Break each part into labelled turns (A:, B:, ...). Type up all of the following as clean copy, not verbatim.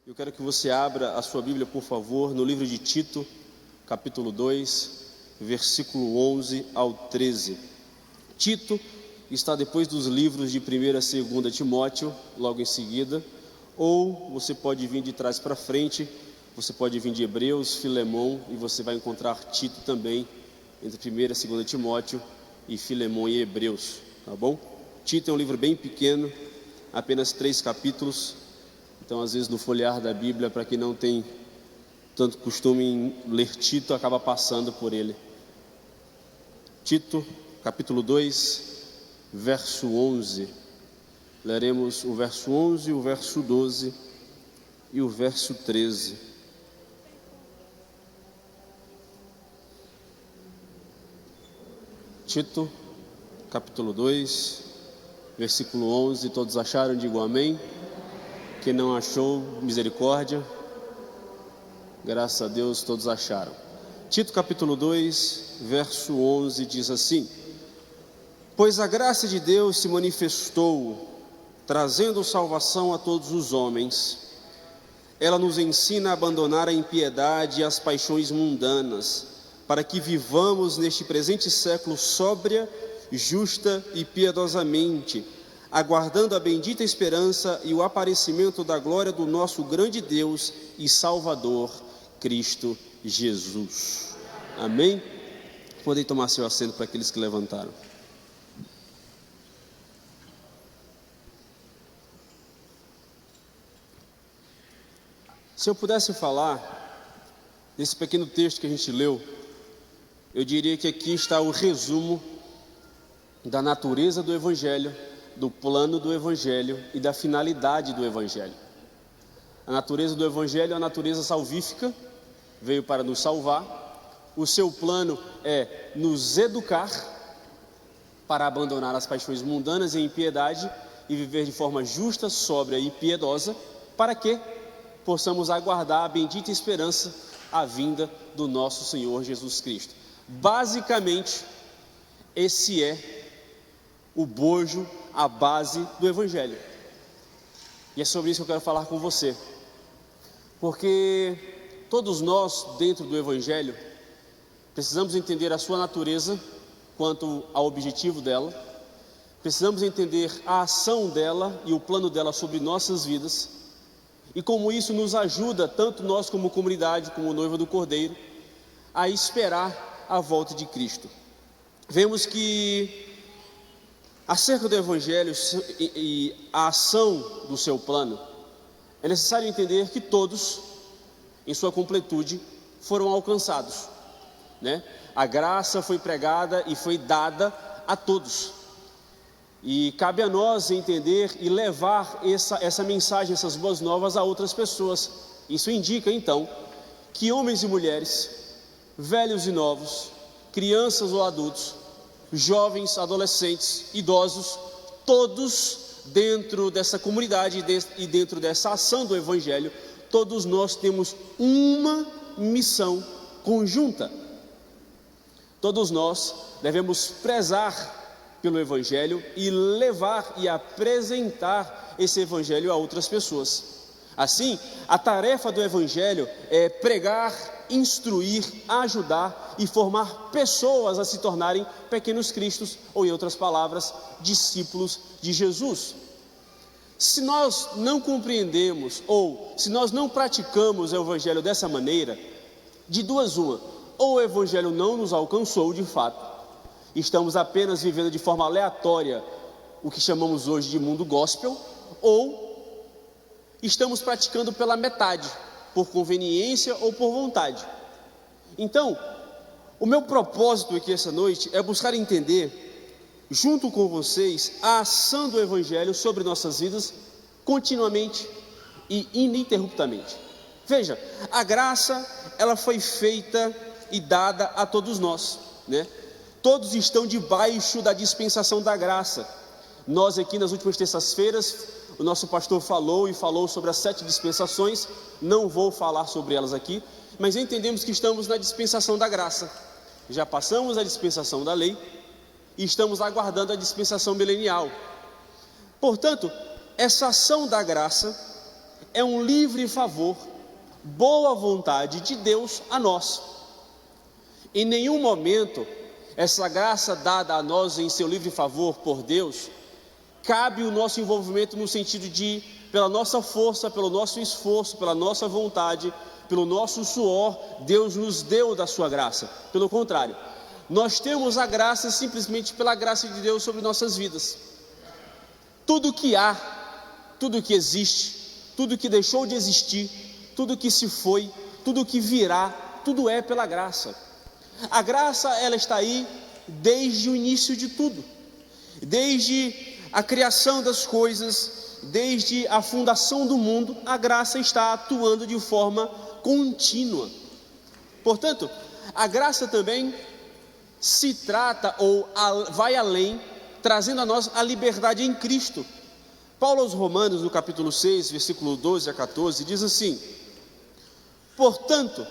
A: Eu quero que você abra a sua Bíblia, por favor, no livro de Tito, capítulo 2, versículo 11 ao 13. Tito está depois dos livros de 1ª e 2ª Timóteo, logo em seguida, ou você pode vir de trás para frente, você pode vir de Hebreus, Filemão, e você vai encontrar Tito também, entre 1ª e 2ª Timóteo, e Filemão e Hebreus, tá bom? Tito é um livro bem pequeno, apenas 3 capítulos, então às vezes no folhear da Bíblia, para quem não tem tanto costume em ler Tito, acaba passando por ele. Tito, capítulo 2, verso 11, leremos o verso 11, o verso 12 e o verso 13. Tito, capítulo 2, versículo 11, todos acharam? Digam amém. Quem não achou, misericórdia. Graças a Deus, todos acharam. Tito capítulo 2, verso 11 diz assim: Pois a graça de Deus se manifestou, trazendo salvação a todos os homens. Ela nos ensina a abandonar a impiedade e as paixões mundanas, para que vivamos neste presente século sóbria, justa e piedosamente, aguardando a bendita esperança e o aparecimento da glória do nosso grande Deus e Salvador, Cristo Jesus. Amém? Podem tomar seu assento para aqueles que levantaram. Se eu pudesse falar desse pequeno texto que a gente leu, eu diria que aqui está o resumo da natureza do Evangelho, do plano do Evangelho e da finalidade do Evangelho. A natureza do Evangelho é a natureza salvífica, veio para nos salvar. O seu plano é nos educar para abandonar as paixões mundanas e a impiedade e viver de forma justa, sóbria e piedosa, para que possamos aguardar a bendita esperança, a vinda do nosso Senhor Jesus Cristo. Basicamente, esse é o bojo, a base do Evangelho. E é sobre isso que eu quero falar com você. Porque todos nós, dentro do Evangelho, precisamos entender a sua natureza quanto ao objetivo dela. Precisamos entender a ação dela e o plano dela sobre nossas vidas. E como isso nos ajuda, tanto nós como comunidade, como noiva do Cordeiro, a esperar a volta de Cristo. Vemos que acerca do Evangelho e a ação do seu plano, é necessário entender que todos, em sua completude, foram alcançados, né? A graça foi pregada e foi dada a todos. E cabe a nós entender e levar essa mensagem, essas boas novas a outras pessoas. Isso indica, então, que homens e mulheres, velhos e novos, crianças ou adultos, jovens, adolescentes, idosos, todos dentro dessa comunidade e dentro dessa ação do Evangelho, todos nós temos uma missão conjunta. Todos nós devemos prezar pelo Evangelho e levar e apresentar esse Evangelho a outras pessoas. Assim, a tarefa do Evangelho é pregar, instruir, ajudar e formar pessoas a se tornarem pequenos cristos, ou em outras palavras, discípulos de Jesus. Se nós não compreendemos ou se nós não praticamos o Evangelho dessa maneira, de duas uma: ou o Evangelho não nos alcançou de fato, estamos apenas vivendo de forma aleatória o que chamamos hoje de mundo gospel, ou estamos praticando pela metade, por conveniência ou por vontade. Então, o meu propósito aqui essa noite é buscar entender, junto com vocês, a ação do Evangelho sobre nossas vidas, continuamente e ininterruptamente. Veja, a graça, ela foi feita e dada a todos nós, né? Todos estão debaixo da dispensação da graça. Nós aqui nas últimas terças-feiras, o nosso pastor falou sobre as 7 dispensações. Não vou falar sobre elas aqui, mas entendemos que estamos na dispensação da graça. Já passamos a dispensação da lei e estamos aguardando a dispensação milenial. Portanto, essa ação da graça é um livre favor, boa vontade de Deus a nós. Em nenhum momento, essa graça dada a nós em seu livre favor por Deus, cabe o nosso envolvimento no sentido de, pela nossa força, pelo nosso esforço, pela nossa vontade, pelo nosso suor, Deus nos deu da sua graça. Pelo contrário, nós temos a graça simplesmente pela graça de Deus sobre nossas vidas. Tudo que há, tudo que existe, tudo que deixou de existir, tudo que se foi, tudo que virá, tudo é pela graça. A graça, ela está aí desde o início de tudo, desde a criação das coisas, desde a fundação do mundo, a graça está atuando de forma contínua. Portanto, a graça também se trata ou vai além, trazendo a nós a liberdade em Cristo. Paulo aos Romanos, no capítulo 6, versículo 12 a 14, diz assim: portanto,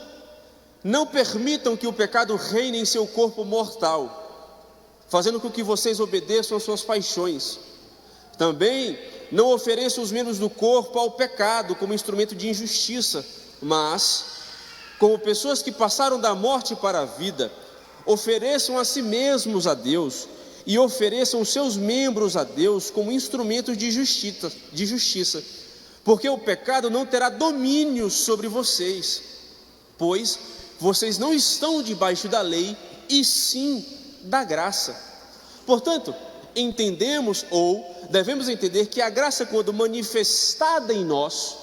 A: não permitam que o pecado reine em seu corpo mortal, fazendo com que vocês obedeçam às suas paixões. Também não ofereçam os membros do corpo ao pecado como instrumento de injustiça, mas, como pessoas que passaram da morte para a vida, ofereçam a si mesmos a Deus e ofereçam os seus membros a Deus como instrumentos de justiça, porque o pecado não terá domínio sobre vocês, pois vocês não estão debaixo da lei, e sim da graça. Portanto, entendemos ou devemos entender que a graça, quando manifestada em nós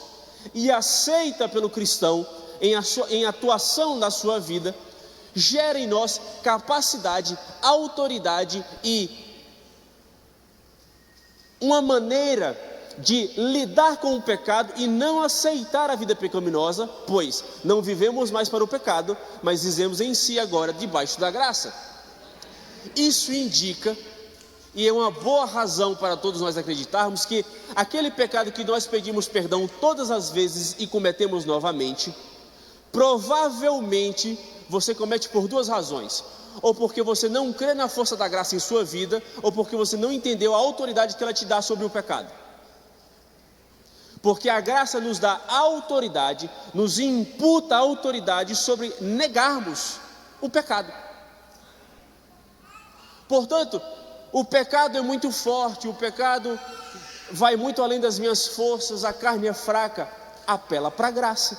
A: e aceita pelo cristão em atuação na sua vida, gera em nós capacidade, autoridade e uma maneira de lidar com o pecado e não aceitar a vida pecaminosa, pois não vivemos mais para o pecado, mas vivemos em si agora debaixo da graça. Isso indica, e é uma boa razão para todos nós acreditarmos, que aquele pecado que nós pedimos perdão todas as vezes e cometemos novamente, provavelmente você comete por duas razões: ou porque você não crê na força da graça em sua vida, ou porque você não entendeu a autoridade que ela te dá sobre o pecado. Porque a graça nos dá autoridade, nos imputa autoridade sobre negarmos o pecado. Portanto, o pecado é muito forte, o pecado vai muito além das minhas forças, a carne é fraca, apela para a graça.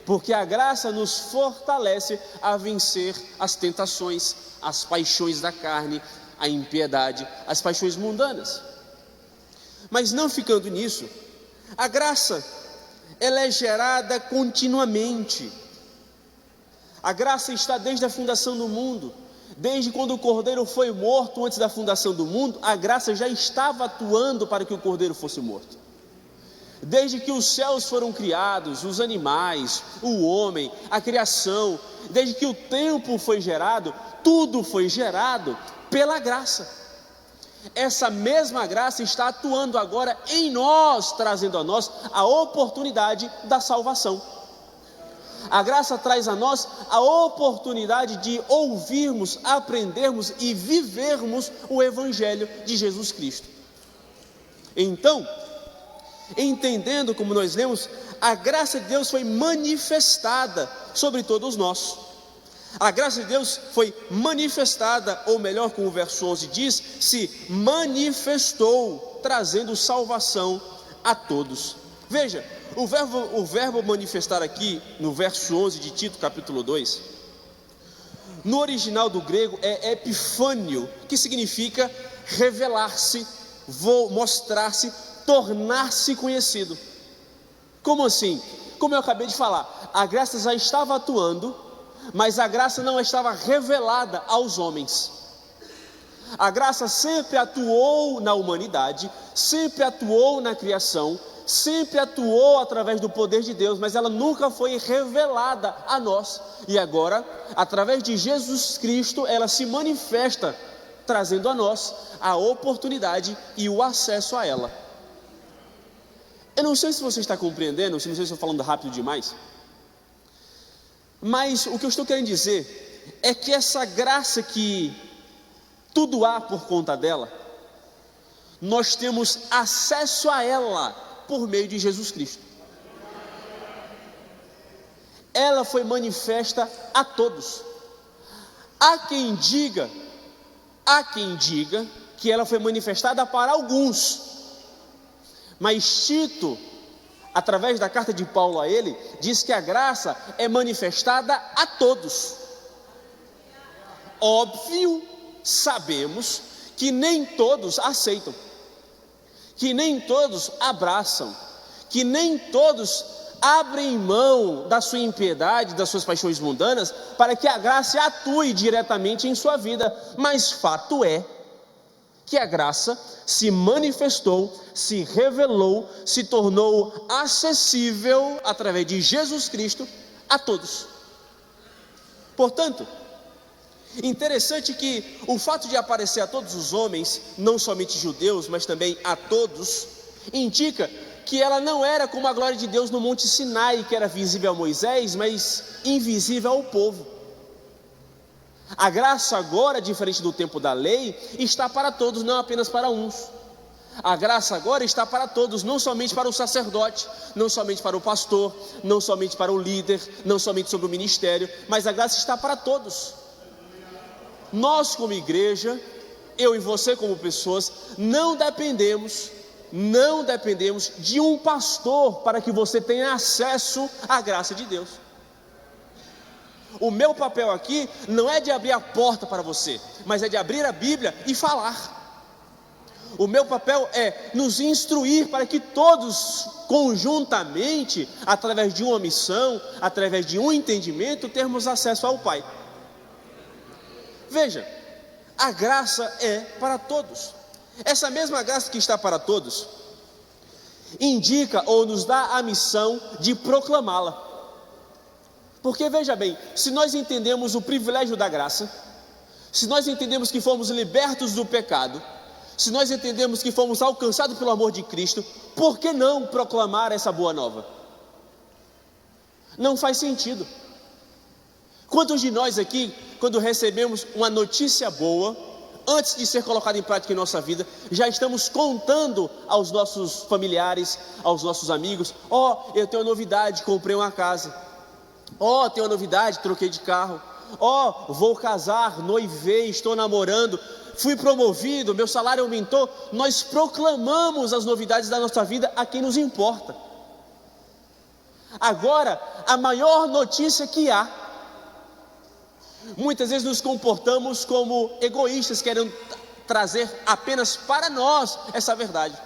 A: Porque a graça nos fortalece a vencer as tentações, as paixões da carne, a impiedade, as paixões mundanas. Mas não ficando nisso, a graça, ela é gerada continuamente. A graça está desde a fundação do mundo. Desde quando o Cordeiro foi morto, antes da fundação do mundo, a graça já estava atuando para que o Cordeiro fosse morto. Desde que os céus foram criados, os animais, o homem, a criação, desde que o tempo foi gerado, tudo foi gerado pela graça. Essa mesma graça está atuando agora em nós, trazendo a nós a oportunidade da salvação. A graça traz a nós a oportunidade de ouvirmos, aprendermos e vivermos o Evangelho de Jesus Cristo. Então, entendendo como nós lemos, a graça de Deus foi manifestada sobre todos nós. A graça de Deus foi manifestada, ou melhor, como o verso 11 diz, se manifestou, trazendo salvação a todos. Veja, o verbo manifestar aqui, no verso 11 de Tito, capítulo 2, no original do grego é epifânio, que significa revelar-se, mostrar-se, tornar-se conhecido. Como assim? Como eu acabei de falar, a graça já estava atuando, mas a graça não estava revelada aos homens. A graça sempre atuou na humanidade, sempre atuou na criação, sempre atuou através do poder de Deus, mas ela nunca foi revelada a nós. E agora, através de Jesus Cristo, ela se manifesta, trazendo a nós a oportunidade e o acesso a ela. Eu não sei se você está compreendendo, não sei se eu estou falando rápido demais, mas o que eu estou querendo dizer é que essa graça que tudo há por conta dela, nós temos acesso a ela por meio de Jesus Cristo. Ela foi manifesta a todos. Há quem diga que ela foi manifestada para alguns, mas Tito, através da carta de Paulo a ele, diz que a graça é manifestada a todos. Óbvio, sabemos que nem todos aceitam, que nem todos abraçam, que nem todos abrem mão da sua impiedade, das suas paixões mundanas, para que a graça atue diretamente em sua vida. Mas fato é que a graça se manifestou, se revelou, se tornou acessível através de Jesus Cristo a todos. Portanto, interessante que o fato de aparecer a todos os homens, não somente judeus, mas também a todos, indica que ela não era como a glória de Deus no Monte Sinai, que era visível a Moisés, mas invisível ao povo. A graça agora, diferente do tempo da lei, está para todos, não apenas para uns. A graça agora está para todos, não somente para o sacerdote, não somente para o pastor, não somente para o líder, não somente sobre o ministério, mas a graça está para todos. Nós como igreja, eu e você como pessoas, não dependemos de um pastor para que você tenha acesso à graça de Deus. O meu papel aqui não é de abrir a porta para você, mas é de abrir a Bíblia e falar. O meu papel é nos instruir para que todos conjuntamente, através de uma missão, através de um entendimento, termos acesso ao Pai. Veja, a graça é para todos. Essa mesma graça que está para todos indica ou nos dá a missão de proclamá-la. Porque veja bem, se nós entendemos o privilégio da graça, se nós entendemos que fomos libertos do pecado, se nós entendemos que fomos alcançados pelo amor de Cristo, por que não proclamar essa boa nova? Não faz sentido. Quantos de nós aqui, quando recebemos uma notícia boa, antes de ser colocada em prática em nossa vida, já estamos contando aos nossos familiares, aos nossos amigos: eu tenho uma novidade, comprei uma casa. Tenho uma novidade, troquei de carro. Vou casar, noivei, estou namorando, fui promovido, meu salário aumentou. Nós proclamamos as novidades da nossa vida a quem nos importa. Agora, a maior notícia que há, muitas vezes nos comportamos como egoístas, querendo trazer apenas para nós essa verdade,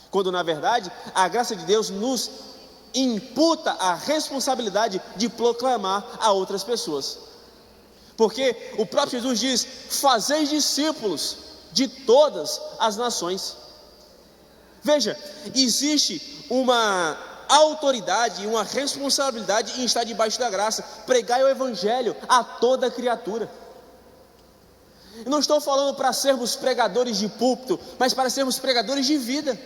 A: quando na verdade a graça de Deus nos imputa a responsabilidade de proclamar a outras pessoas. Porque o próprio Jesus diz: fazeis discípulos de todas as nações. Veja, existe uma autoridade e uma responsabilidade em estar debaixo da graça. Pregai o evangelho a toda criatura. Eu não estou falando para sermos pregadores de púlpito, mas para sermos pregadores de vida.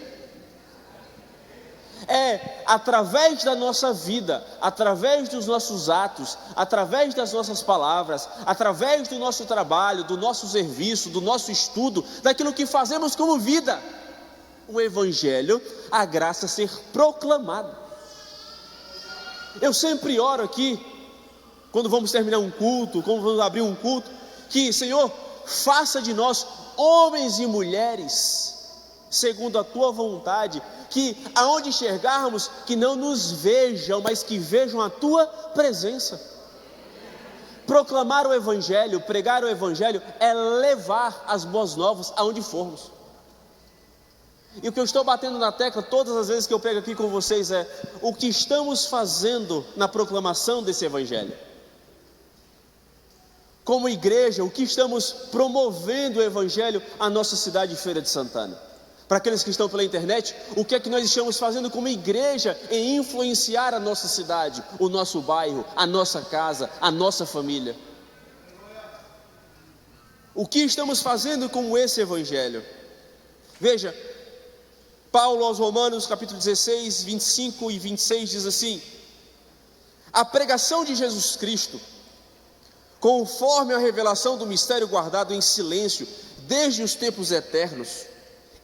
A: É através da nossa vida, através dos nossos atos, através das nossas palavras, através do nosso trabalho, do nosso serviço, do nosso estudo, daquilo que fazemos como vida, o evangelho, a graça ser proclamada. Eu sempre oro aqui, quando vamos terminar um culto, quando vamos abrir um culto, que Senhor, faça de nós homens e mulheres segundo a tua vontade, que aonde enxergarmos, que não nos vejam, mas que vejam a tua presença. Proclamar o evangelho, pregar o evangelho, é levar as boas novas aonde formos. E o que eu estou batendo na tecla todas as vezes que eu pego aqui com vocês é o que estamos fazendo na proclamação desse evangelho. Como igreja, o que estamos promovendo o evangelho à nossa cidade de Feira de Santana. Para aqueles que estão pela internet, o que é que nós estamos fazendo como igreja em influenciar a nossa cidade, o nosso bairro, a nossa casa, a nossa família? O que estamos fazendo com esse evangelho? Veja, Paulo aos Romanos, capítulo 16, 25 e 26 diz assim: a pregação de Jesus Cristo, conforme a revelação do mistério guardado em silêncio desde os tempos eternos,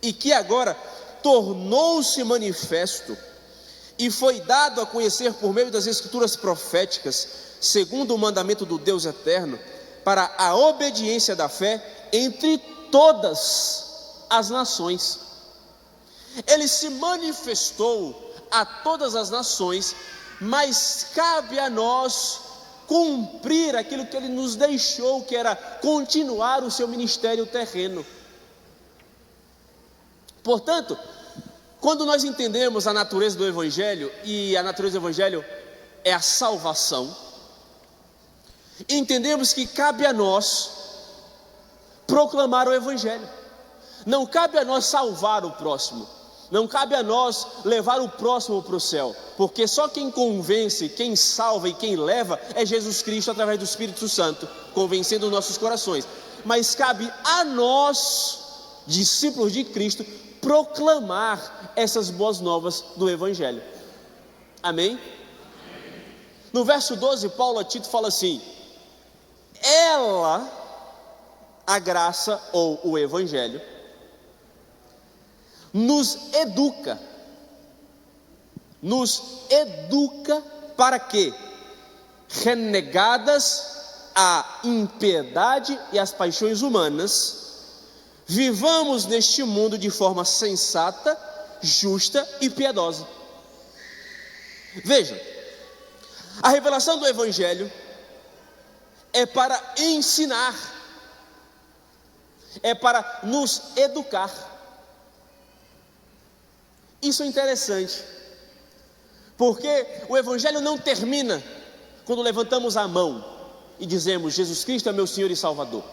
A: e que agora, tornou-se manifesto e foi dado a conhecer por meio das escrituras proféticas, segundo o mandamento do Deus eterno, para a obediência da fé entre todas as nações. Ele se manifestou a todas as nações, mas cabe a nós cumprir aquilo que ele nos deixou, que era continuar o seu ministério terreno. Portanto, quando nós entendemos a natureza do Evangelho, e a natureza do Evangelho é a salvação, entendemos que cabe a nós proclamar o Evangelho. Não cabe a nós salvar o próximo, não cabe a nós levar o próximo para o céu, porque só quem convence, quem salva e quem leva é Jesus Cristo através do Espírito Santo, convencendo os nossos corações. Mas cabe a nós, discípulos de Cristo, proclamar essas boas novas do Evangelho. Amém? No verso 12, Paulo a Tito fala assim: ela, a graça ou o Evangelho, nos educa para que, renegadas a impiedade e as paixões humanas, vivamos neste mundo de forma sensata, justa e piedosa. Veja, a revelação do Evangelho é para ensinar, é para nos educar. Isso é interessante, porque o Evangelho não termina quando levantamos a mão e dizemos: Jesus Cristo é meu Senhor e Salvador.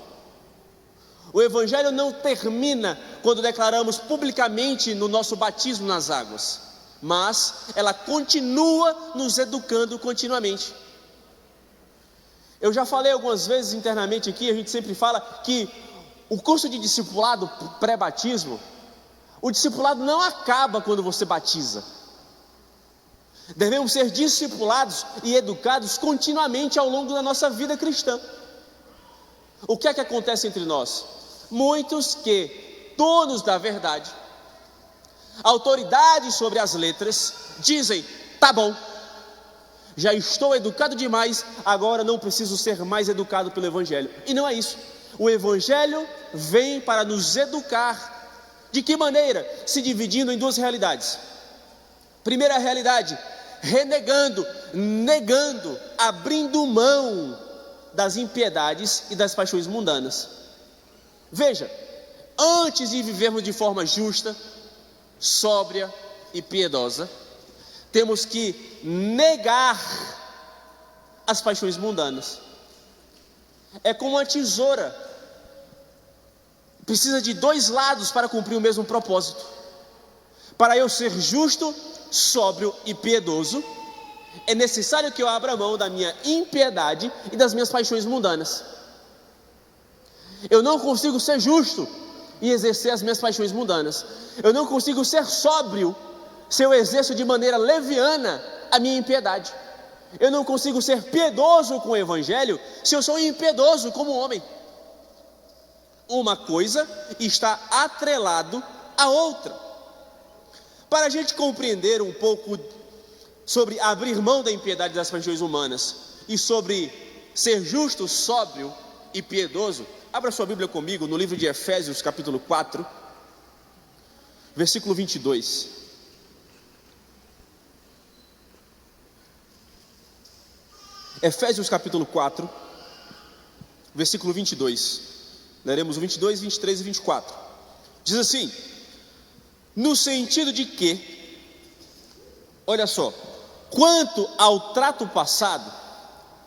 A: O Evangelho não termina quando declaramos publicamente no nosso batismo nas águas, mas ela continua nos educando continuamente. Eu já falei algumas vezes internamente aqui, a gente sempre fala que o curso de discipulado pré-batismo, o discipulado não acaba quando você batiza. Devemos ser discipulados e educados continuamente ao longo da nossa vida cristã. O que é que acontece entre nós? Muitos que, donos da verdade, autoridade sobre as letras, dizem: tá bom, já estou educado demais, agora não preciso ser mais educado pelo Evangelho. E não é isso. O Evangelho vem para nos educar. De que maneira? Se dividindo em duas realidades. Primeira realidade, negando, abrindo mão das impiedades e das paixões mundanas. Veja, antes de vivermos de forma justa, sóbria e piedosa, temos que negar as paixões mundanas. É como uma tesoura, precisa de dois lados para cumprir o mesmo propósito. Para eu ser justo, sóbrio e piedoso, é necessário que eu abra mão da minha impiedade e das minhas paixões mundanas. Eu não consigo ser justo e exercer as minhas paixões mundanas. Eu não consigo ser sóbrio se eu exerço de maneira leviana a minha impiedade. Eu não consigo ser piedoso com o Evangelho se eu sou impiedoso como homem. Uma coisa está atrelado à outra. Para a gente compreender um pouco sobre abrir mão da impiedade das paixões humanas e sobre ser justo, sóbrio e piedoso, abra sua Bíblia comigo no livro de Efésios, capítulo 4, versículo 22. Efésios capítulo 4, versículo 22. Leremos o 22, 23 e 24. Diz assim: no sentido de que, olha só, quanto ao trato passado,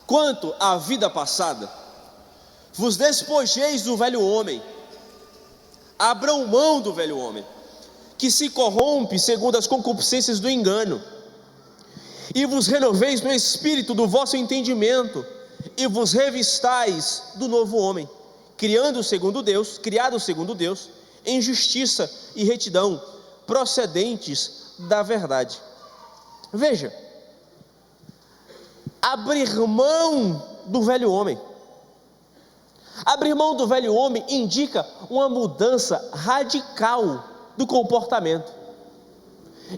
A: quanto à vida passada, vos despojeis do velho homem, abram mão do velho homem, que se corrompe segundo as concupiscências do engano, e vos renoveis no espírito do vosso entendimento, e vos revistais do novo homem, criado segundo Deus, em justiça e retidão, procedentes da verdade. Veja, abrir mão do velho homem. Abrir mão do velho homem indica uma mudança radical do comportamento.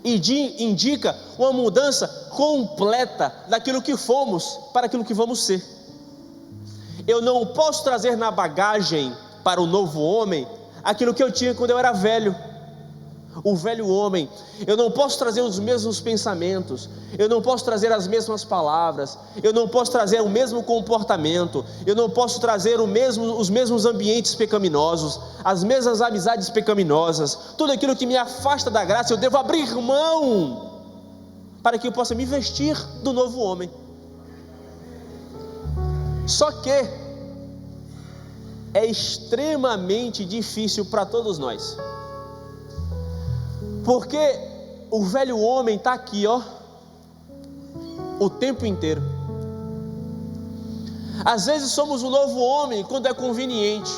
A: e indica uma mudança completa daquilo que fomos para aquilo que vamos ser. Eu não posso trazer na bagagem para o novo homem aquilo que eu tinha quando eu era velho. O velho homem, eu não posso trazer os mesmos pensamentos, eu não posso trazer as mesmas palavras, eu não posso trazer o mesmo comportamento, eu não posso trazer os mesmos ambientes pecaminosos, as mesmas amizades pecaminosas, tudo aquilo que me afasta da graça, eu devo abrir mão, para que eu possa me vestir do novo homem. Só que é extremamente difícil para todos nós, porque o velho homem está aqui, o tempo inteiro. Às vezes somos o novo homem quando é conveniente,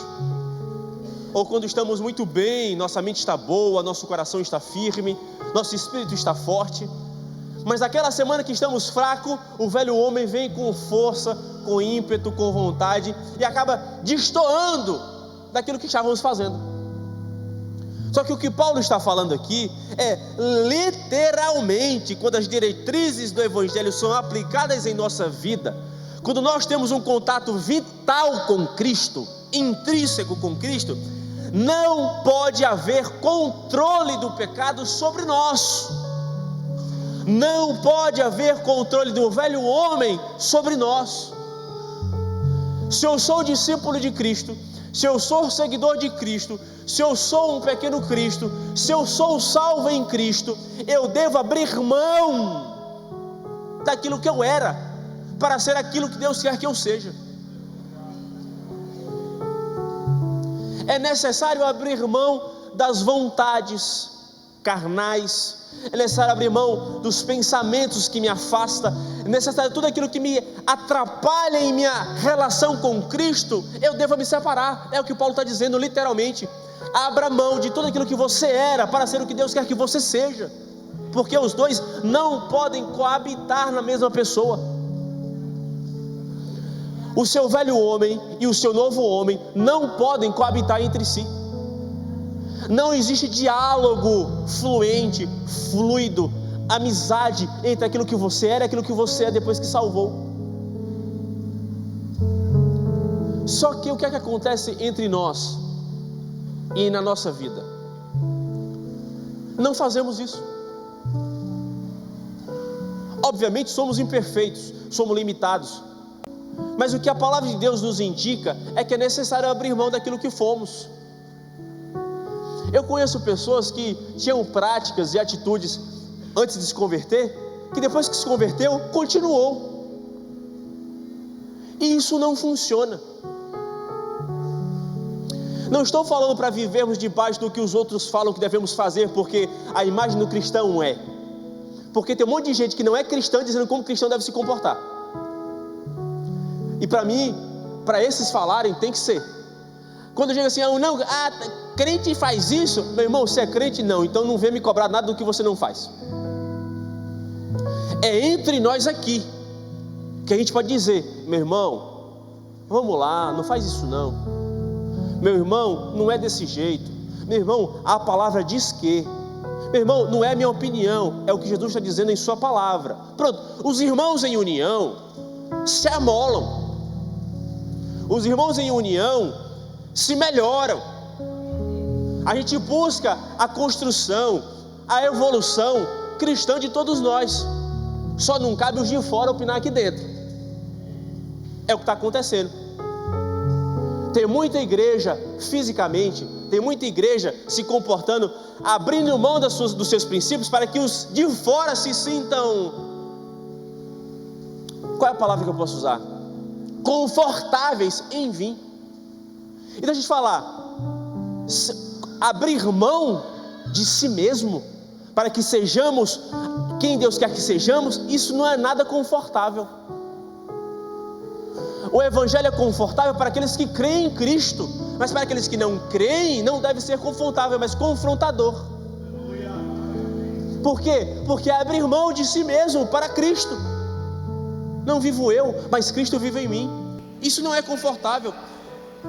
A: ou quando estamos muito bem, nossa mente está boa, nosso coração está firme, nosso espírito está forte. Mas naquela semana que estamos fracos, o velho homem vem com força, com ímpeto, com vontade, e acaba destoando daquilo que estávamos fazendo. Só que o que Paulo está falando aqui é literalmente, quando as diretrizes do Evangelho são aplicadas em nossa vida, quando nós temos um contato vital com Cristo, intrínseco com Cristo, não pode haver controle do pecado sobre nós, não pode haver controle do velho homem sobre nós. Se eu sou discípulo de Cristo, se eu sou seguidor de Cristo, se eu sou um pequeno Cristo, se eu sou salvo em Cristo, eu devo abrir mão daquilo que eu era, para ser aquilo que Deus quer que eu seja. É necessário abrir mão das vontades carnais, é necessário abrir mão dos pensamentos que me afastam, é necessário tudo aquilo que me atrapalha em minha relação com Cristo, eu devo me separar. É o que Paulo está dizendo literalmente. Abra mão de tudo aquilo que você era para ser o que Deus quer que você seja, porque os dois não podem coabitar na mesma pessoa. O seu velho homem e o seu novo homem não podem coabitar entre si. Não existe diálogo fluente, fluido, amizade entre aquilo que você era e aquilo que você é depois que salvou. Só que o que é que acontece entre nós e na nossa vida? Não fazemos isso. Obviamente somos imperfeitos, somos limitados, mas o que a palavra de Deus nos indica é que é necessário abrir mão daquilo que fomos. Eu conheço pessoas que tinham práticas e atitudes antes de se converter, que depois que se converteu, continuou. E isso não funciona. Não estou falando para vivermos debaixo do que os outros falam que devemos fazer, porque a imagem do cristão é. Porque tem um monte de gente que não é cristã dizendo como o cristão deve se comportar. E para mim, para esses falarem, tem que ser. Quando eu digo assim, crente faz isso, meu irmão, você é crente? Não, então não vem me cobrar nada do que você não faz. É entre nós aqui que a gente pode dizer, meu irmão, vamos lá, não faz isso não. Meu irmão, não é desse jeito. Meu irmão, a palavra diz que. Meu irmão, não é a minha opinião, é o que Jesus está dizendo em sua palavra. Pronto, os irmãos em união se amolam. Os irmãos em união se melhoram. A gente busca a construção, a evolução cristã de todos nós. Só não cabe os de fora opinar aqui dentro. É o que está acontecendo. Tem muita igreja fisicamente, tem muita igreja se comportando, abrindo mão dos seus princípios para que os de fora se sintam, qual é a palavra que eu posso usar? Confortáveis em vir. Então a gente falar, abrir mão de si mesmo para que sejamos quem Deus quer que sejamos, isso não é nada confortável. O Evangelho é confortável para aqueles que creem em Cristo, mas para aqueles que não creem, não deve ser confortável, mas confrontador. Por quê? Porque é abrir mão de si mesmo para Cristo. Não vivo eu, mas Cristo vive em mim. Isso não é confortável.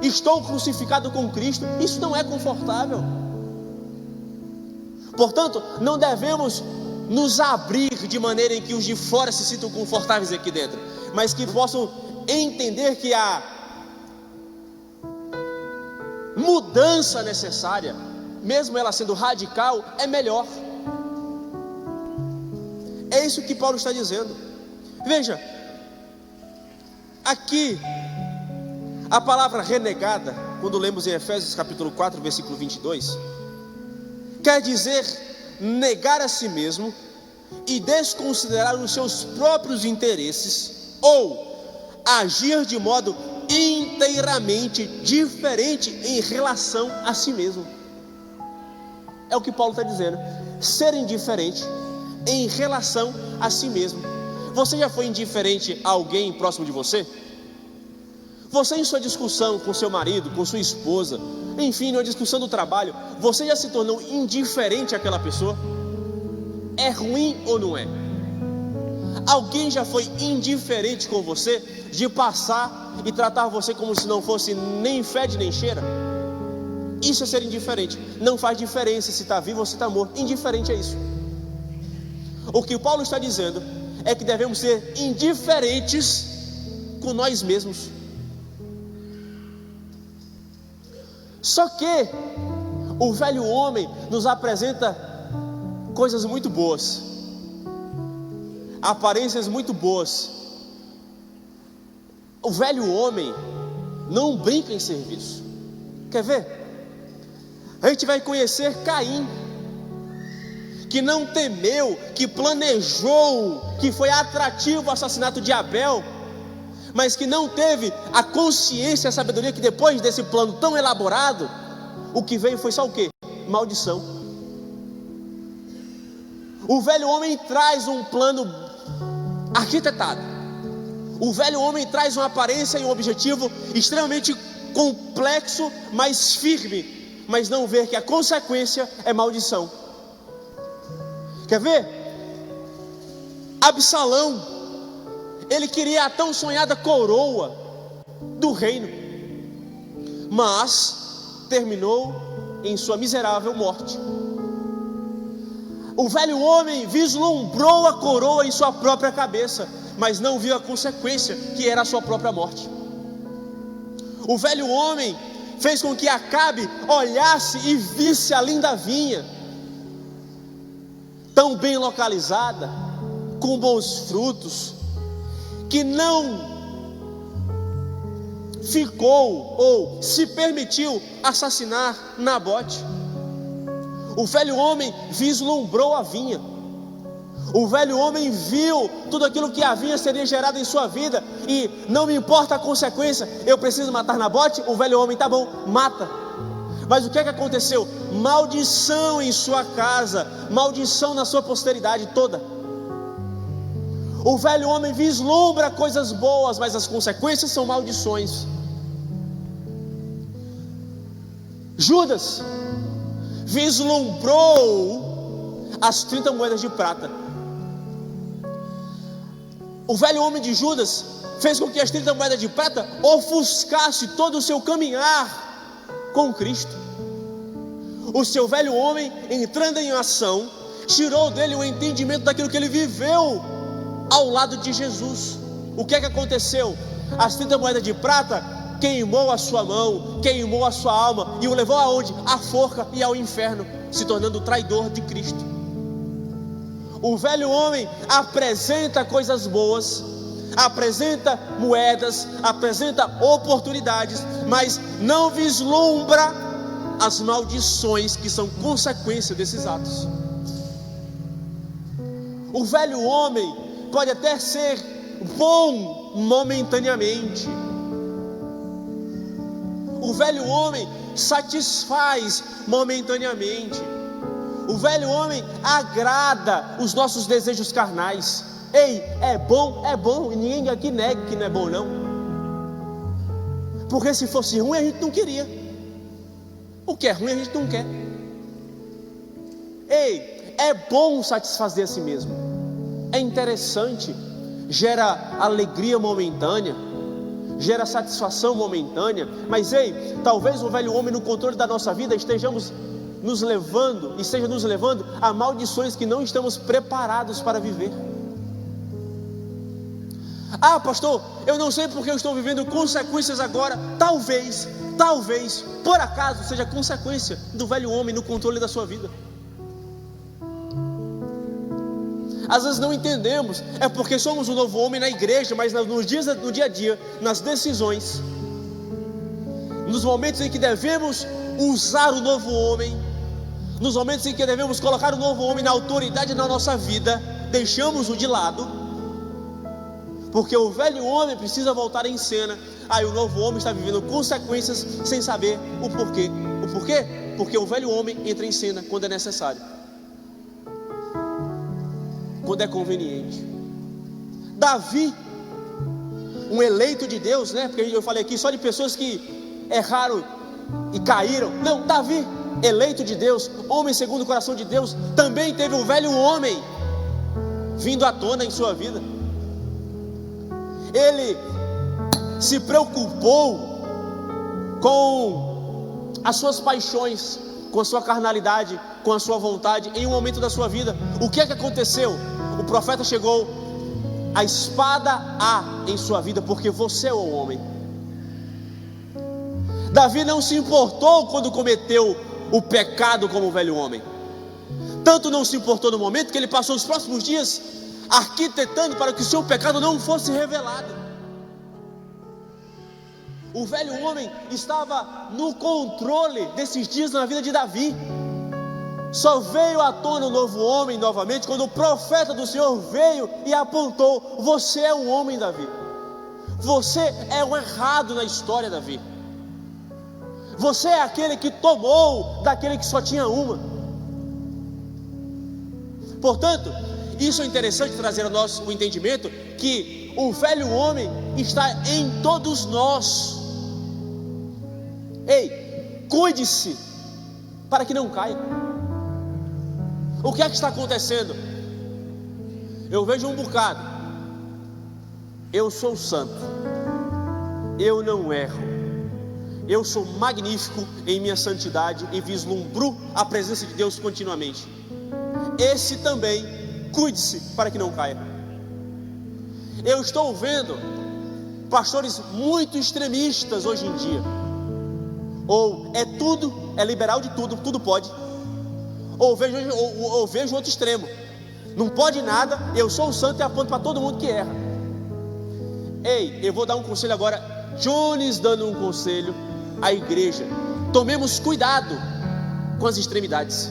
A: Estou crucificado com Cristo, isso não é confortável. Portanto, não devemos nos abrir de maneira em que os de fora se sintam confortáveis aqui dentro, mas que possam entender que a mudança necessária, mesmo ela sendo radical, é melhor. É isso que Paulo está dizendo. Veja, aqui a palavra renegada, quando lemos em Efésios capítulo 4, versículo 22, quer dizer negar a si mesmo e desconsiderar os seus próprios interesses, ou agir de modo inteiramente diferente em relação a si mesmo. É o que Paulo está dizendo: ser indiferente em relação a si mesmo. Você já foi indiferente a alguém próximo de você? Você, em sua discussão com seu marido, com sua esposa, enfim, numa discussão do trabalho, você já se tornou indiferente àquela pessoa? É ruim ou não é? Alguém já foi indiferente com você, de passar e tratar você como se não fosse nem fede nem cheira? Isso é ser indiferente. Não faz diferença se está vivo ou se está morto. Indiferente é isso. O que Paulo está dizendo é que devemos ser indiferentes com nós mesmos. Só que o velho homem nos apresenta coisas muito boas, aparências muito boas. O velho homem não brinca em serviço. Quer ver? A gente vai conhecer Caim, que não temeu, que planejou, que foi atrativo o assassinato de Abel, mas que não teve a consciência, a sabedoria que depois desse plano tão elaborado, o que veio foi só o quê? Maldição. O velho homem traz um plano arquitetado. O velho homem traz uma aparência e um objetivo extremamente complexo, mas firme, mas não vê que a consequência é maldição. Quer ver? Absalão, ele queria a tão sonhada coroa do reino, mas terminou em sua miserável morte. O velho homem vislumbrou a coroa em sua própria cabeça, mas não viu a consequência, que era a sua própria morte. O velho homem fez com que Acabe olhasse e visse a linda vinha, tão bem localizada, com bons frutos, que não ficou ou se permitiu assassinar Nabote. O velho homem vislumbrou a vinha. O velho homem viu tudo aquilo que a vinha seria gerado em sua vida, e não me importa a consequência, eu preciso matar Nabote. O velho homem, tá bom, mata. Mas o que é que aconteceu? Maldição em sua casa, maldição na sua posteridade toda. O velho homem vislumbra coisas boas, mas as consequências são maldições. Judas vislumbrou as 30 moedas de prata. O velho homem de Judas fez com que as 30 moedas de prata ofuscasse todo o seu caminhar com Cristo. O seu velho homem, entrando em ação, tirou dele o entendimento daquilo que ele viveu ao lado de Jesus. O que é que aconteceu? As 30 moedas de prata queimou a sua mão, queimou a sua alma, e o levou aonde? À forca e ao inferno, se tornando o traidor de Cristo. O velho homem apresenta coisas boas, apresenta moedas, apresenta oportunidades, mas não vislumbra as maldições que são consequência desses atos. O velho homem pode até ser bom momentaneamente. O velho homem satisfaz momentaneamente. O velho homem agrada os nossos desejos carnais. Ei, é bom, e ninguém aqui nega que não é bom não. Porque se fosse ruim a gente não queria. O que é ruim a gente não quer. Ei, é bom satisfazer a si mesmo. É interessante, gera alegria momentânea, gera satisfação momentânea. Mas ei, talvez o velho homem no controle da nossa vida estejamos nos levando, e esteja nos levando a maldições que não estamos preparados para viver. Ah, pastor, eu não sei porque eu estou vivendo consequências agora. Talvez, por acaso, seja consequência do velho homem no controle da sua vida. Às vezes não entendemos, é porque somos um novo homem na igreja, mas no dia a dia, nas decisões, nos momentos em que devemos usar o novo homem, nos momentos em que devemos colocar o novo homem na autoridade na nossa vida, deixamos-o de lado, porque o velho homem precisa voltar em cena. Aí o novo homem está vivendo consequências sem saber o porquê. O porquê? Porque o velho homem entra em cena quando é necessário, quando é conveniente. Davi, um eleito de Deus, né? Porque eu falei aqui só de pessoas que erraram e caíram. Não, Davi, eleito de Deus, homem segundo o coração de Deus, também teve o velho homem vindo à tona em sua vida. Ele se preocupou com as suas paixões, com a sua carnalidade, com a sua vontade, em um momento da sua vida. O que é que aconteceu? O profeta chegou, a espada há em sua vida, porque você é o homem. Davi não se importou quando cometeu o pecado como o velho homem. Tanto não se importou no momento que ele passou os próximos dias arquitetando para que o seu pecado não fosse revelado. O velho homem estava no controle desses dias na vida de Davi. Só veio à tona o novo homem novamente quando o profeta do Senhor veio e apontou: você é o homem, Davi. Você é o errado na história, Davi. Você é aquele que tomou daquele que só tinha uma. Portanto, isso é interessante trazer a nós o entendimento que o velho homem está em todos nós. Ei, cuide-se para que não caia. O que é que está acontecendo? Eu vejo um bocado. Eu sou santo, eu não erro, eu sou magnífico em minha santidade e vislumbro a presença de Deus continuamente. Esse também, cuide-se para que não caia. Eu estou vendo pastores muito extremistas hoje em dia. Ou é tudo, é liberal de tudo, tudo pode. Ou vejo outro extremo: não pode nada, eu sou o santo e aponto para todo mundo que erra. Ei, eu vou dar um conselho agora, Jones dando um conselho à igreja: tomemos cuidado com as extremidades.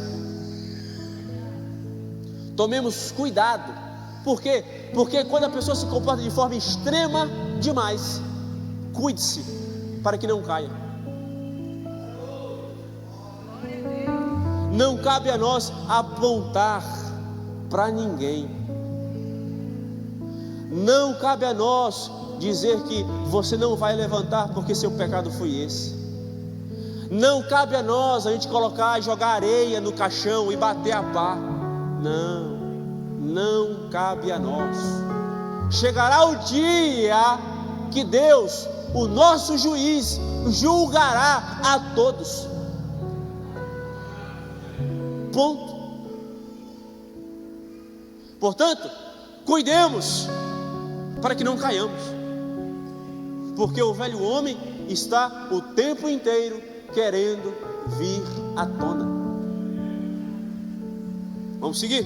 A: Tomemos cuidado. Por quê? Porque quando a pessoa se comporta de forma extrema demais, cuide-se para que não caia. Não cabe a nós apontar para ninguém. Não cabe a nós dizer que você não vai levantar porque seu pecado foi esse. Não cabe a nós a gente colocar e jogar areia no caixão e bater a pá. Não cabe a nós. Chegará o dia que Deus, o nosso juiz, julgará a todos. Ponto. Portanto, cuidemos para que não caiamos, porque o velho homem está o tempo inteiro querendo vir à tona. Vamos seguir?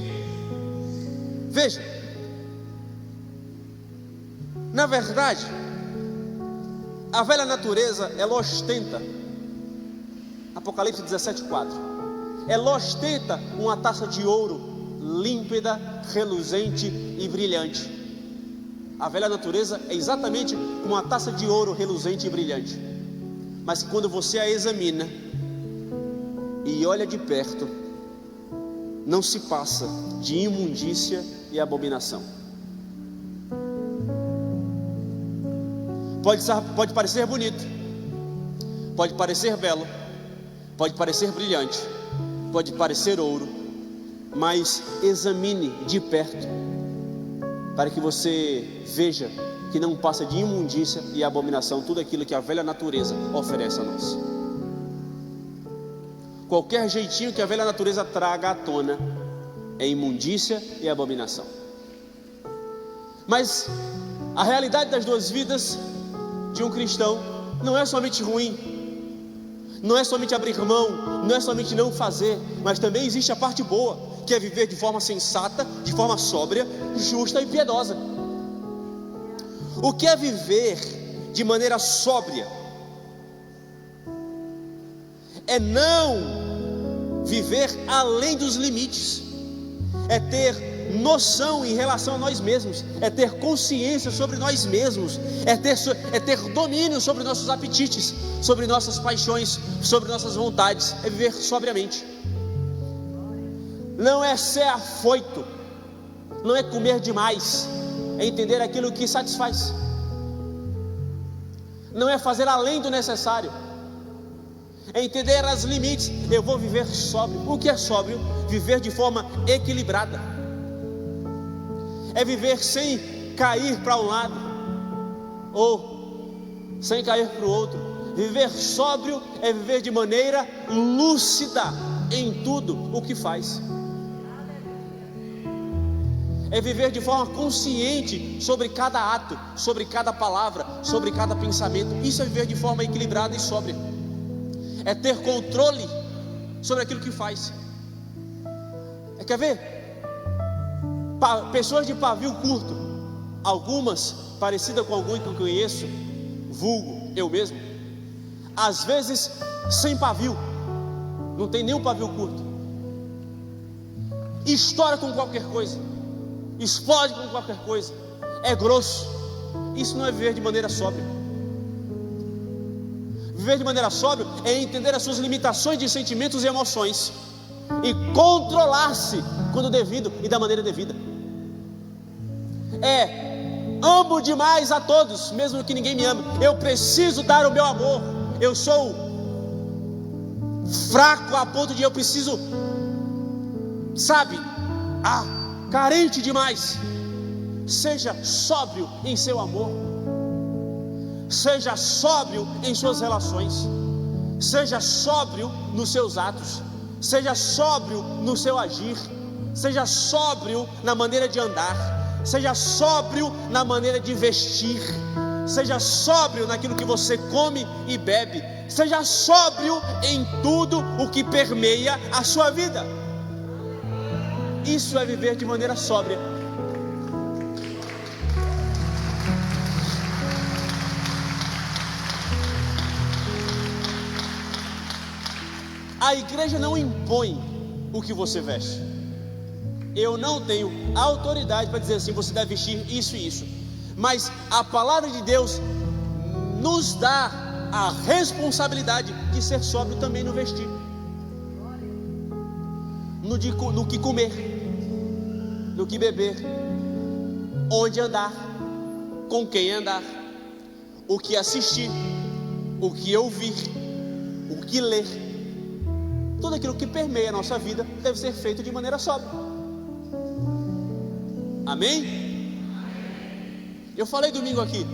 A: Veja, na verdade, a velha natureza, ela ostenta, Apocalipse 17:4, ela ostenta uma taça de ouro límpida, reluzente e brilhante. A velha natureza é exatamente uma taça de ouro reluzente e brilhante, mas que quando você a examina e olha de perto, não se passa de imundícia e abominação. Pode parecer bonito, pode parecer belo, pode parecer brilhante, pode parecer ouro, mas examine de perto, para que você veja que não passa de imundícia e abominação tudo aquilo que a velha natureza oferece a nós. Qualquer jeitinho que a velha natureza traga à tona é imundícia e abominação. Mas a realidade das duas vidas de um cristão não é somente ruim, não é somente abrir mão, não é somente não fazer, mas também existe a parte boa, que é viver de forma sensata, de forma sóbria, justa e piedosa. O que é viver de maneira sóbria? É não viver além dos limites, é ter noção em relação a nós mesmos, é ter consciência sobre nós mesmos, é ter domínio sobre nossos apetites, sobre nossas paixões, sobre nossas vontades, é viver sobriamente. Não é ser afoito, não é comer demais, é entender aquilo que satisfaz, não é fazer além do necessário, é entender os limites. Eu vou viver sóbrio. O que é sóbrio? Viver de forma equilibrada, é viver sem cair para um lado ou sem cair para o outro. Viver sóbrio é viver de maneira lúcida em tudo o que faz, é viver de forma consciente sobre cada ato, sobre cada palavra, sobre cada pensamento. Isso é viver de forma equilibrada e sóbria, é ter controle sobre aquilo que faz. Quer ver? Pessoas de pavio curto, algumas parecidas com algum que eu conheço, vulgo eu mesmo, às vezes sem pavio, não tem nenhum pavio curto, estoura com qualquer coisa, explode com qualquer coisa, é grosso. Isso não é viver de maneira sóbria. Viver de maneira sóbria é entender as suas limitações de sentimentos e emoções e controlar-se quando devido e da maneira devida. Amo demais a todos, mesmo que ninguém me ame. Eu preciso dar o meu amor. Eu sou fraco a ponto de eu preciso, carente demais. Seja sóbrio em seu amor, seja sóbrio em suas relações, seja sóbrio nos seus atos, seja sóbrio no seu agir, seja sóbrio na maneira de andar, seja sóbrio na maneira de vestir, seja sóbrio naquilo que você come e bebe, seja sóbrio em tudo o que permeia a sua vida. Isso é viver de maneira sóbria. A igreja não impõe o que você veste. Eu não tenho autoridade para dizer assim, você deve vestir isso e isso. Mas a palavra de Deus nos dá a responsabilidade de ser sóbrio também no vestir, no que comer, no que beber, onde andar, com quem andar, o que assistir, o que ouvir, o que ler. Tudo aquilo que permeia a nossa vida deve ser feito de maneira sóbria. Amém? Eu falei domingo aqui,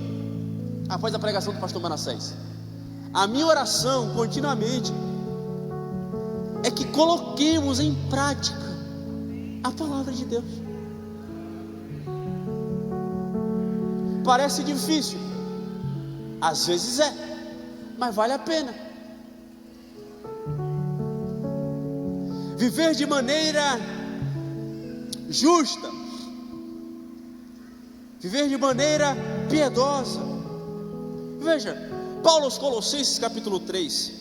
A: após a pregação do pastor Manassés, a minha oração continuamente é que coloquemos em prática a palavra de Deus. Parece difícil, às vezes mas vale a pena. Viver de maneira justa, viver de maneira piedosa. Veja, Paulo aos Colossenses capítulo 3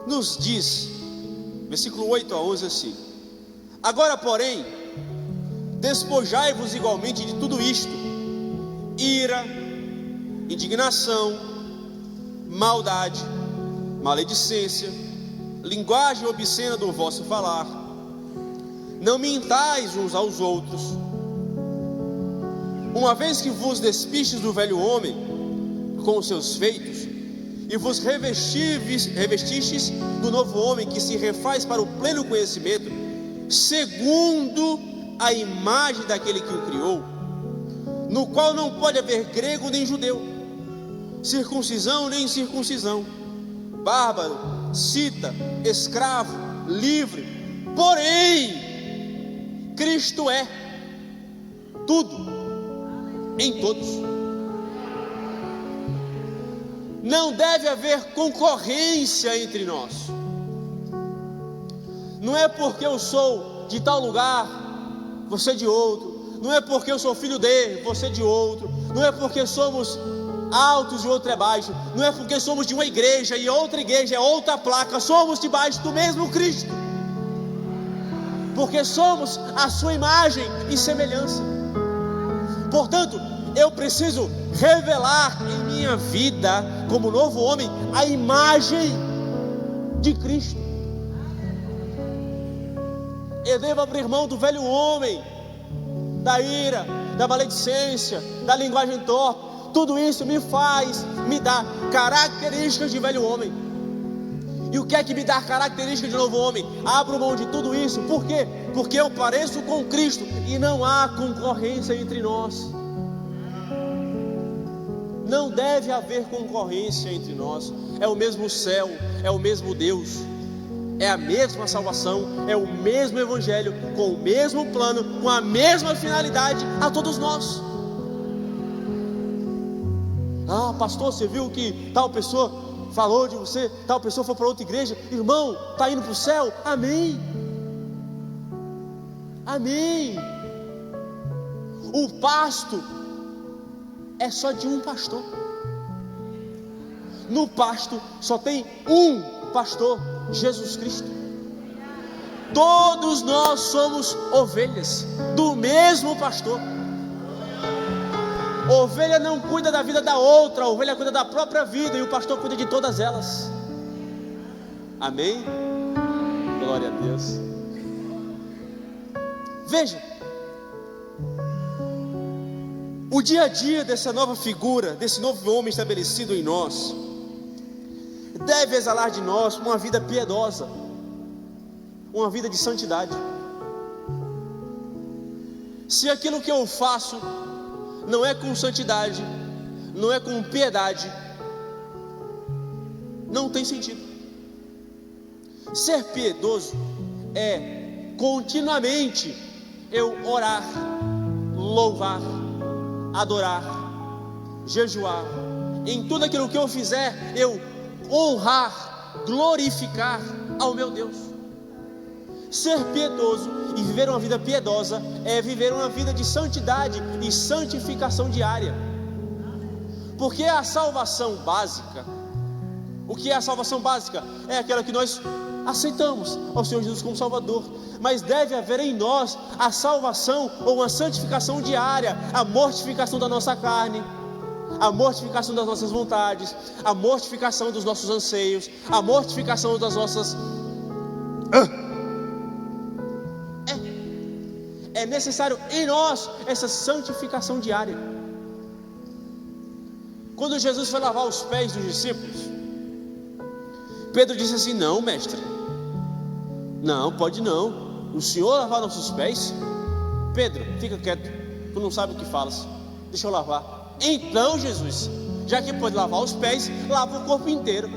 A: nos diz, versículo 8 a 11 assim: agora porém, despojai-vos igualmente de tudo isto: ira, indignação, maldade, maledicência, linguagem obscena do vosso falar. Não mintais uns aos outros, uma vez que vos despistes do velho homem com os seus feitos, e vos revestistes do novo homem, que se refaz para o pleno conhecimento, segundo a imagem daquele que o criou, no qual não pode haver grego nem judeu, circuncisão nem incircuncisão, bárbaro, cita escravo, livre, porém Cristo é tudo em todos. Não deve haver concorrência entre nós. Não é porque eu sou de tal lugar, você de outro. Não é porque eu sou filho de, você de outro. Não é porque somos altos e outro é baixo. Não é porque somos de uma igreja e outra igreja é outra placa. Somos debaixo do mesmo Cristo, porque somos a sua imagem e semelhança. Portanto, eu preciso revelar em minha vida, como novo homem, a imagem de Cristo. Eu devo abrir mão do velho homem, da ira, da maledicência, da linguagem torpe. Tudo isso me dá características de velho homem. E o que é que me dá características de novo homem? Abro mão de tudo isso. Por quê? Porque eu pareço com Cristo e não há concorrência entre nós. Não deve haver concorrência entre nós. É o mesmo céu, é o mesmo Deus, é a mesma salvação, é o mesmo evangelho, com o mesmo plano, com a mesma finalidade a todos nós. Ah, pastor, você viu que tal pessoa falou de você, tal pessoa foi para outra igreja? Irmão, está indo para o céu? Amém. Amém. O pasto é só de um pastor. No pasto só tem um pastor, Jesus Cristo. Todos nós somos ovelhas do mesmo pastor. Ovelha não cuida da vida da outra, a ovelha cuida da própria vida, e o pastor cuida de todas elas. Amém? Glória a Deus. Veja, o dia a dia dessa nova figura, desse novo homem estabelecido em nós, deve exalar de nós uma vida piedosa, uma vida de santidade. Se aquilo que eu faço não é com santidade, não é com piedade, não tem sentido. Ser piedoso é continuamente eu orar, louvar, adorar, jejuar, em tudo aquilo que eu fizer, eu honrar, glorificar ao meu Deus. Ser piedoso e viver uma vida piedosa é viver uma vida de santidade e santificação diária. Porque a salvação básica, o que é a salvação básica? É aquela que nós aceitamos ao Senhor Jesus como Salvador. Mas deve haver em nós a salvação ou uma santificação diária, a mortificação da nossa carne, a mortificação das nossas vontades, a mortificação dos nossos anseios, a mortificação das nossas... É necessário em nós essa santificação diária. Quando Jesus foi lavar os pés dos discípulos, Pedro disse assim: não, mestre, não, pode não, o Senhor lavar nossos pés? Pedro, fica quieto, tu não sabe o que falas, deixa eu lavar. Então Jesus, já que pode lavar os pés, lava o corpo inteiro.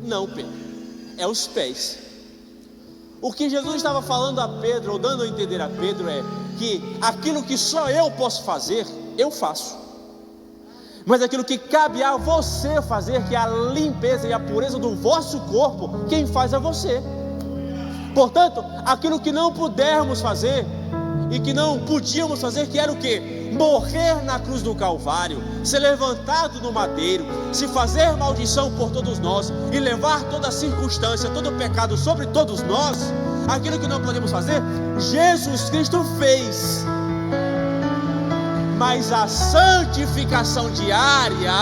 A: Não, Pedro, é os pés. O que Jesus estava falando a Pedro, ou dando a entender a Pedro, é que aquilo que só eu posso fazer, eu faço, mas aquilo que cabe a você fazer, que é a limpeza e a pureza do vosso corpo, quem faz é você. Portanto, aquilo que não pudermos fazer, e que não podíamos fazer, que era o quê? Morrer na cruz do Calvário, ser levantado no madeiro, se fazer maldição por todos nós, e levar toda a circunstância, todo o pecado sobre todos nós. Aquilo que não podemos fazer, Jesus Cristo fez. Mas a santificação diária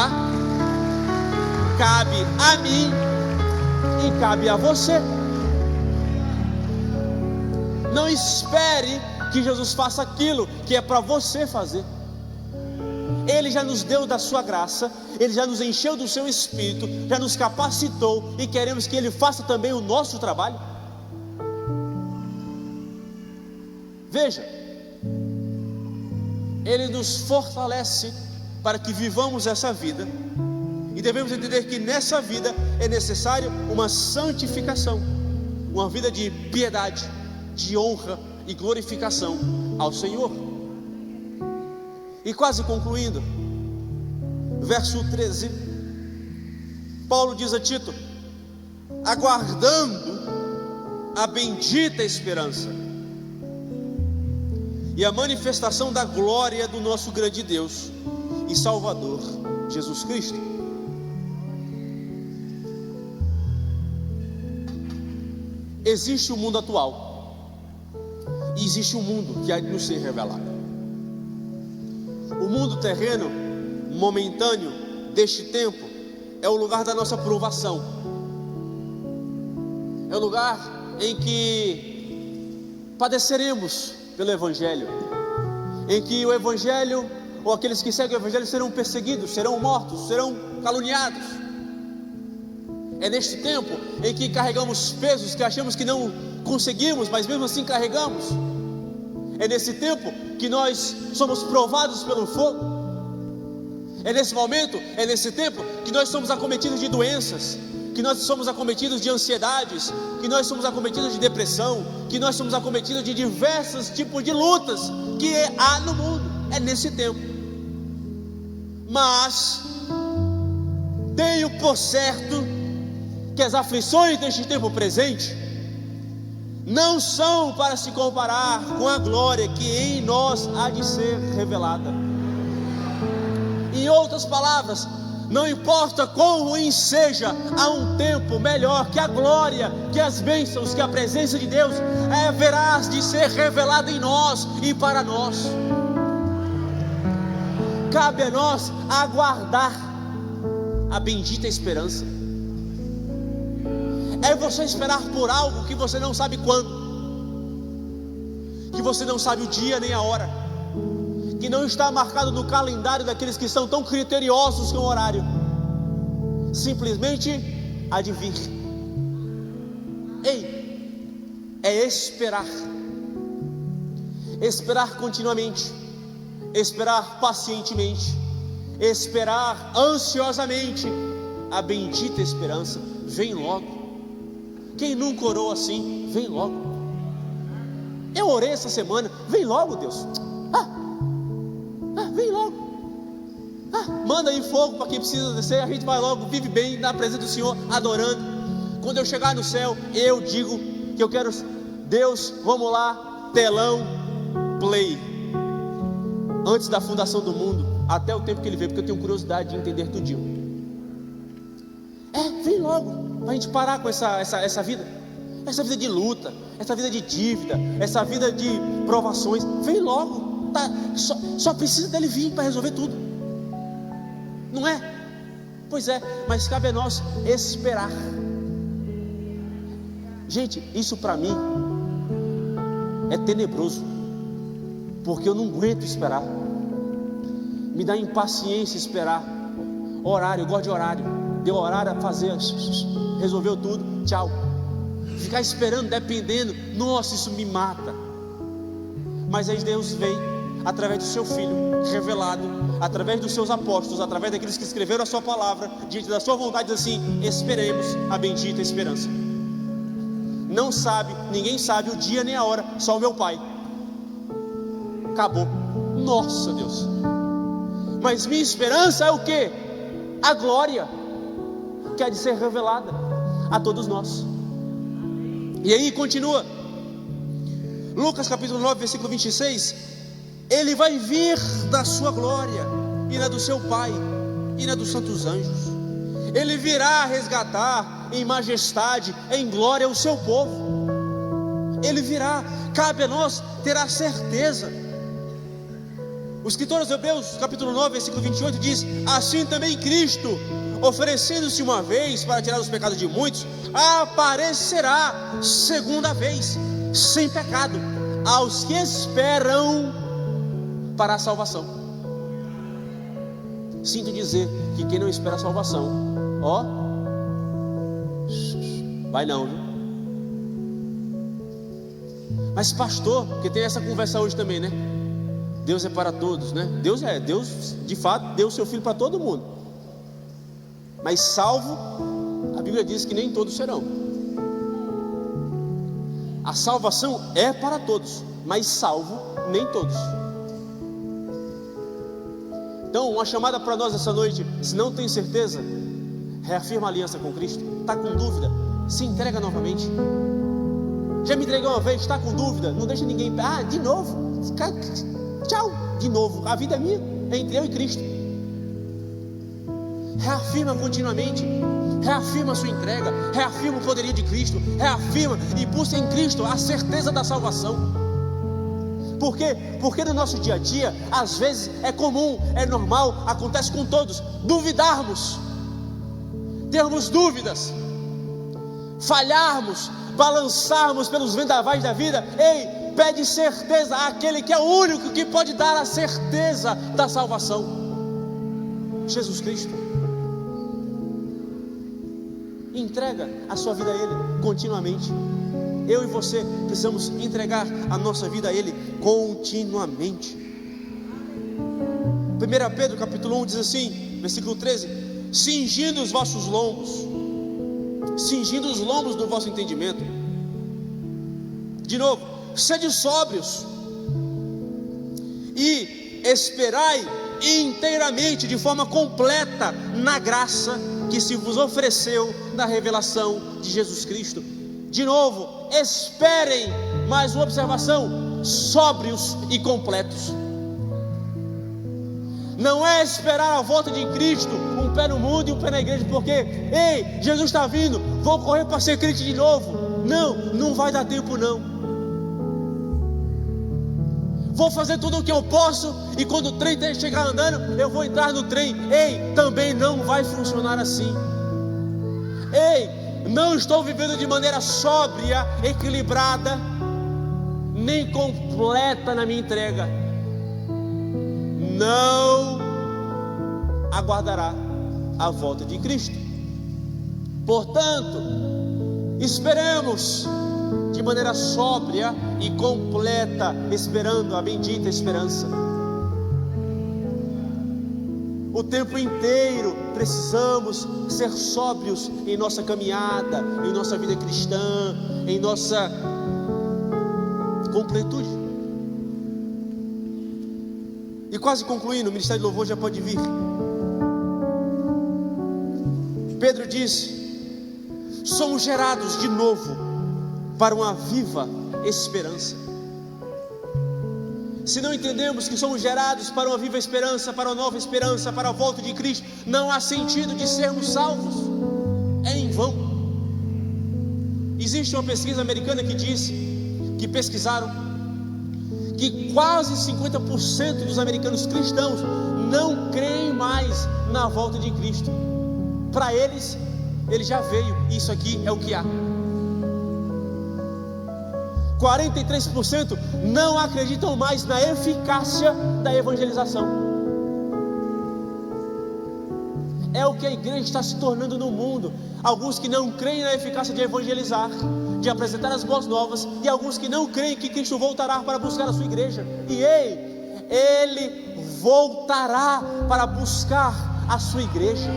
A: cabe a mim e cabe a você. Não espere que Jesus faça aquilo que é para você fazer. Ele já nos deu da sua graça, Ele já nos encheu do seu Espírito, já nos capacitou, e queremos que Ele faça também o nosso trabalho. Veja, Ele nos fortalece para que vivamos essa vida, E devemos entender que nessa vida é necessário uma santificação, uma vida de piedade, de honra e glorificação ao Senhor. E quase concluindo, verso 13, Paulo diz a Tito: aguardando a bendita esperança e a manifestação da glória do nosso grande Deus e Salvador Jesus Cristo. Existe o mundo atual e existe o mundo que há de nos ser revelado. O mundo terreno, momentâneo, deste tempo, é o lugar da nossa provação. É o lugar em que padeceremos pelo Evangelho, em que o Evangelho, ou aqueles que seguem o Evangelho, serão perseguidos, serão mortos, serão caluniados. É neste tempo em que carregamos pesos que achamos que não conseguimos, mas mesmo assim carregamos. É nesse tempo que nós somos provados pelo fogo. É nesse momento, é nesse tempo que nós somos acometidos de doenças, que nós somos acometidos de ansiedades, que nós somos acometidos de depressão, que nós somos acometidos de diversos tipos de lutas que há no mundo. É nesse tempo. Mas tenho por certo que as aflições deste tempo presente não são para se comparar com a glória que em nós há de ser revelada. Em outras palavras, não importa quão ruim seja, há um tempo melhor que a glória, que as bênçãos, que a presença de Deus haverá de ser revelada em nós e para nós. Cabe a nós aguardar a bendita esperança. É você esperar por algo que você não sabe quando, que você não sabe o dia nem a hora, que não está marcado no calendário daqueles que são tão criteriosos com o horário. Simplesmente há de vir. Ei, é esperar. Esperar continuamente, esperar pacientemente, esperar ansiosamente. A bendita esperança vem logo. Quem nunca orou assim? Vem logo. Eu orei essa semana. Vem logo, Deus. Vem logo. Manda aí fogo para quem precisa descer. A gente vai logo, vive bem na presença do Senhor, adorando. Quando eu chegar no céu, eu digo que eu quero. Deus, vamos lá, telão, play. Antes da fundação do mundo, até o tempo que Ele veio, porque eu tenho curiosidade de entender tudinho. Vem logo. Para a gente parar com essa vida de luta, essa vida de dívida, essa vida de provações. Vem logo, tá? Só precisa dele vir para resolver tudo, não é? Pois é, mas cabe a nós esperar. Gente, isso para mim é tenebroso, porque eu não aguento esperar. Me dá impaciência esperar. Horário, eu gosto de horário. Deu horário a fazer, resolveu tudo, tchau. Ficar esperando, dependendo, nossa, isso me mata. Mas aí Deus veio através do seu Filho revelado, através dos seus apóstolos, através daqueles que escreveram a sua palavra, diante da sua vontade, diz assim: esperemos a bendita esperança. Não sabe, ninguém sabe o dia nem a hora, só o meu Pai. Acabou. Nossa Deus. Mas minha esperança é o quê? A glória que há de ser revelada a todos nós. E aí continua Lucas capítulo 9, versículo 26. Ele vai vir da sua glória, e na do seu Pai, e na dos santos anjos. Ele virá resgatar em majestade, em glória o seu povo. Ele virá. Cabe a nós ter a certeza. O escritor aos Hebreus capítulo 9, versículo 28 diz: assim também Cristo, oferecendo-se uma vez para tirar os pecados de muitos, aparecerá segunda vez, sem pecado, aos que esperam para a salvação. Sinto dizer que quem não espera a salvação, vai não, viu? Mas pastor, porque tem essa conversa hoje também, né? Deus é para todos, né? Deus de fato deu o seu Filho para todo mundo. mas salvo, a Bíblia diz que nem todos serão. A salvação é para todos, mas salvo, nem todos. Então, uma chamada para nós essa noite: se não tem certeza, reafirma a aliança com Cristo. Está com dúvida? Se entrega novamente. Já me entregou uma vez, está com dúvida? Não deixa ninguém. De novo? Tchau, de novo. A vida é minha, é entre eu e Cristo. Reafirma continuamente. Reafirma a sua entrega. Reafirma o poderio de Cristo. Reafirma e busca em Cristo a certeza da salvação. Por quê? Porque no nosso dia a dia, às vezes é comum, é normal, acontece com todos, duvidarmos, termos dúvidas, falharmos, balançarmos pelos vendavais da vida. Ei, pede certeza àquele que é o único que pode dar a certeza da salvação: Jesus Cristo. Entrega a sua vida a Ele continuamente. Eu e você precisamos entregar a nossa vida a Ele continuamente. 1 Pedro capítulo 1 diz assim, versículo 13: cingindo os vossos lombos, cingindo os lombos do vosso entendimento. De novo, sede sóbrios e esperai inteiramente, de forma completa, na graça que se vos ofereceu na revelação de Jesus Cristo. De novo, esperem, mais uma observação: sóbrios e completos. Não é esperar a volta de Cristo, um pé no mundo e um pé na igreja, porque, ei, Jesus está vindo, vou correr para ser crente de novo. Não vai dar tempo não. Vou fazer tudo o que eu posso, e quando o trem chegar andando, eu vou entrar no trem. Ei, também não vai funcionar assim. Ei, não estou vivendo de maneira sóbria, equilibrada, nem completa na minha entrega. Não aguardará a volta de Cristo. Portanto, esperemos de maneira sóbria e completa, esperando a bendita esperança. O tempo inteiro precisamos ser sóbrios em nossa caminhada, em nossa vida cristã, em nossa completude. E quase concluindo, o Ministério de Louvor já pode vir. Pedro diz: somos gerados de novo para uma viva esperança. Se não entendemos que somos gerados para uma viva esperança, para uma nova esperança, para a volta de Cristo, não há sentido de sermos salvos. É em vão. Existe uma pesquisa americana que diz, que pesquisaram, que quase 50% dos americanos cristãos não creem mais na volta de Cristo. Para eles, ele já veio, isso aqui é o que há. 43% não acreditam mais na eficácia da evangelização. É o que a igreja está se tornando no mundo. Alguns que não creem na eficácia de evangelizar, de apresentar as boas novas, e alguns que não creem que Cristo voltará para buscar a sua igreja. E ei, Ele voltará para buscar a sua igreja.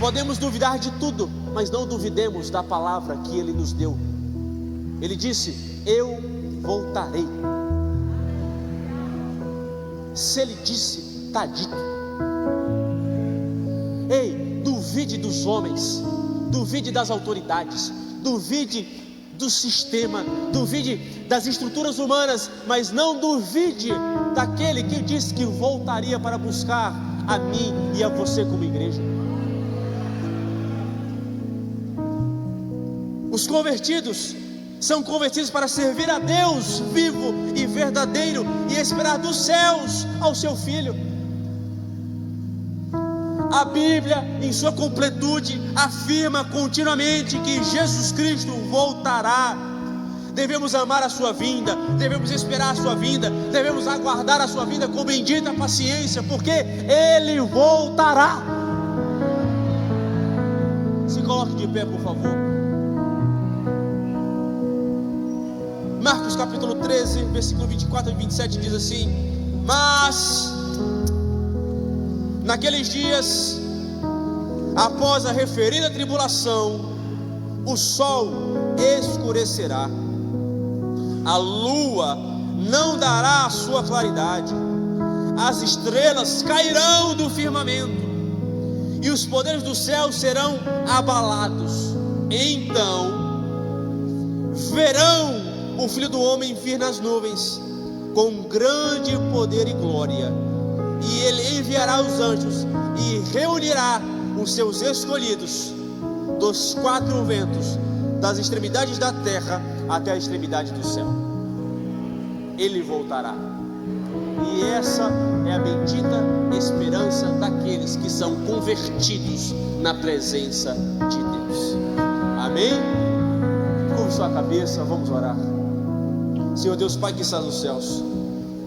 A: Podemos duvidar de tudo, mas não duvidemos da palavra que Ele nos deu. Ele disse: eu voltarei. Se Ele disse, está dito. Ei, duvide dos homens, duvide das autoridades, duvide do sistema, duvide das estruturas humanas, mas não duvide daquele que disse que voltaria para buscar a mim e a você como igreja. Os convertidos são convertidos para servir a Deus vivo e verdadeiro e esperar dos céus ao seu Filho. A Bíblia, em sua completude, afirma continuamente que Jesus Cristo voltará. Devemos amar a sua vinda, devemos esperar a sua vinda, devemos aguardar a sua vinda com bendita paciência, porque Ele voltará. Se coloque de pé, por favor. Marcos capítulo 13, versículo 24 e 27 diz assim: mas naqueles dias, após a referida tribulação, o sol escurecerá, a lua não dará a sua claridade, as estrelas cairão do firmamento, e os poderes do céu serão abalados. Então verão o Filho do Homem vir nas nuvens com grande poder e glória, e ele enviará os anjos e reunirá os seus escolhidos dos quatro ventos, das extremidades da terra até a extremidade do céu. Ele voltará, e essa é a bendita esperança daqueles que são convertidos na presença de Deus. Amém? Curve sua cabeça, vamos orar. Senhor Deus, Pai que estás nos céus,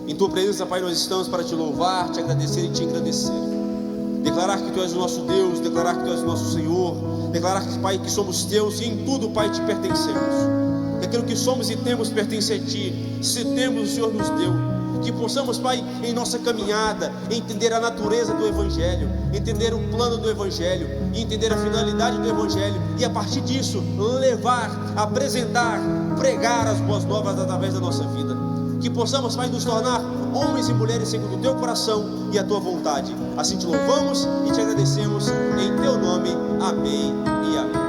A: em tua presença, Pai, nós estamos para te louvar, te agradecer e te engrandecer, declarar que tu és o nosso Deus, declarar que tu és o nosso Senhor, declarar que, Pai, que somos teus e em tudo, Pai, te pertencemos. Que aquilo que somos e temos pertence a ti. Se temos, o Senhor nos deu. Que possamos, Pai, em nossa caminhada, entender a natureza do Evangelho, entender o plano do Evangelho, entender a finalidade do Evangelho, e a partir disso, levar, apresentar, pregar as boas novas através da nossa vida. Que possamos, Pai, nos tornar homens e mulheres segundo o teu coração e a tua vontade. Assim te louvamos e te agradecemos, em teu nome. Amém e amém.